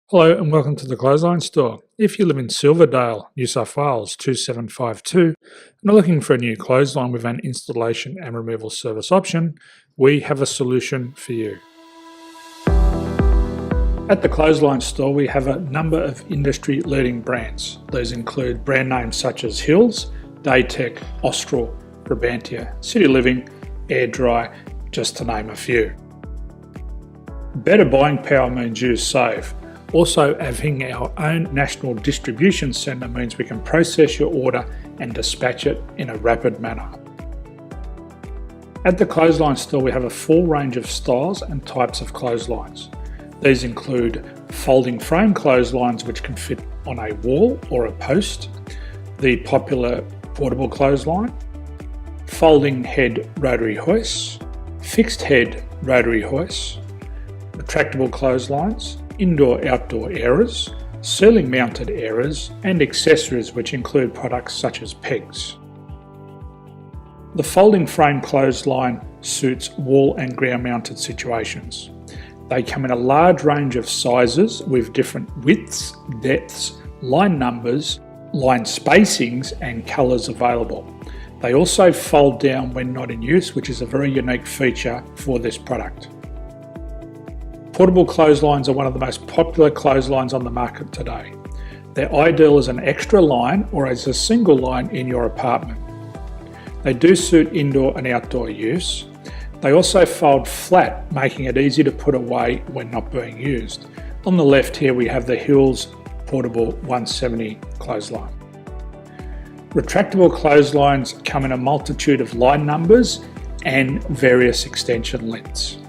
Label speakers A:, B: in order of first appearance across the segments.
A: Hello and welcome to the Clothesline Store. If you live in Silverdale, New South Wales 2752 and are looking for a new clothesline with an installation and removal service option, we have a solution for you. At the Clothesline Store we have a number of industry leading brands. These include brand names such as Hills, Daytech, Austral, Brabantia, City Living, Air Dry, just to name a few. Better buying power means you save. Also, having our own national distribution centre means we can process your order and dispatch it in a rapid manner. At the Clothesline Store we have a full range of styles and types of clotheslines. These include folding frame clotheslines which can fit on a wall or a post, the popular portable clothesline, folding head rotary hoists, fixed head rotary hoists, retractable clotheslines, indoor-outdoor areas, ceiling mounted areas and accessories which include products such as pegs. The folding frame clothesline suits wall and ground mounted situations. They come in a large range of sizes with different widths, depths, line numbers, line spacings and colours available. They also fold down when not in use, which is a very unique feature for this product. Portable clotheslines are one of the most popular clotheslines on the market today. They're ideal as an extra line or as a single line in your apartment. They do suit indoor and outdoor use. They also fold flat, making it easy to put away when not being used. On the left here we have the Hills Portable 170 clothesline. Retractable clotheslines come in a multitude of line numbers and various extension lengths.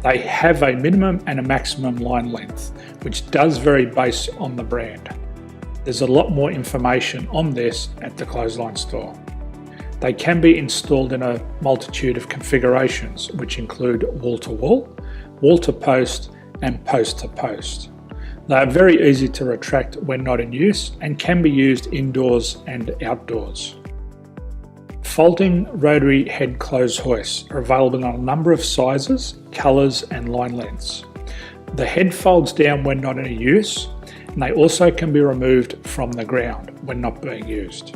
A: They have a minimum and a maximum line length, which does vary based on the brand. There's a lot more information on this at the Clothesline Store. They can be installed in a multitude of configurations, which include wall-to-wall, wall-to-post and post-to-post. They are very easy to retract when not in use and can be used indoors and outdoors. Folding rotary head clothes hoists are available in a number of sizes, colours and line lengths. The head folds down when not in use and they also can be removed from the ground when not being used.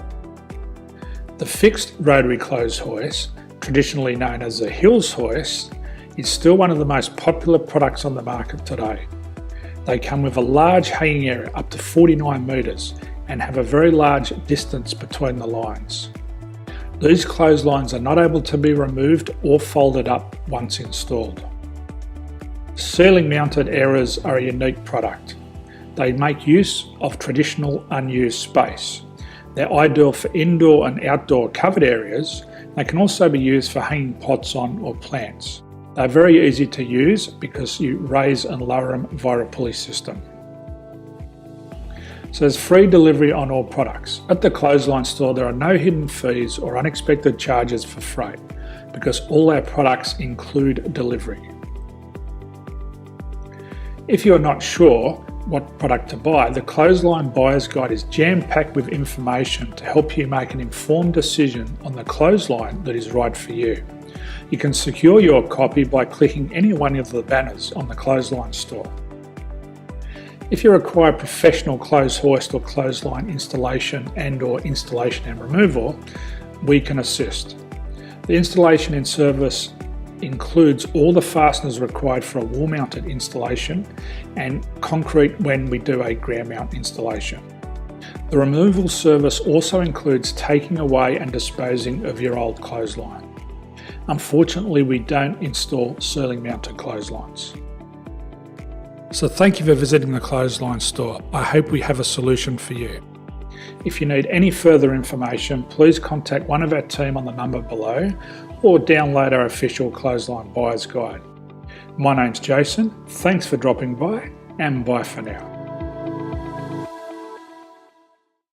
A: The fixed rotary clothes hoist, traditionally known as the Hills hoist, is still one of the most popular products on the market today. They come with a large hanging area up to 49 metres and have a very large distance between the lines. These clotheslines are not able to be removed or folded up once installed. Ceiling mounted areas are a unique product. They make use of traditional unused space. They're ideal for indoor and outdoor covered areas. They can also be used for hanging pots on or plants. They're very easy to use because you raise and lower them via a pulley system. So there's free delivery on all products. At the Clothesline Store there are no hidden fees or unexpected charges for freight because all our products include delivery. If you're not sure what product to buy, the Clothesline Buyer's Guide is jam-packed with information to help you make an informed decision on the clothesline that is right for you. You can secure your copy by clicking any one of the banners on the Clothesline Store. If you require professional clothes hoist or clothesline installation and/or installation and removal, we can assist. The installation and service includes all the fasteners required for a wall-mounted installation and concrete when we do a ground mount installation. The removal service also includes taking away and disposing of your old clothesline. Unfortunately, we don't install ceiling mounted clotheslines. So thank you for visiting the Clothesline Store. I hope we have a solution for you. If you need any further information, please contact one of our team on the number below or download our official Clothesline Buyer's Guide. My name's Jason, thanks for dropping by and bye for now.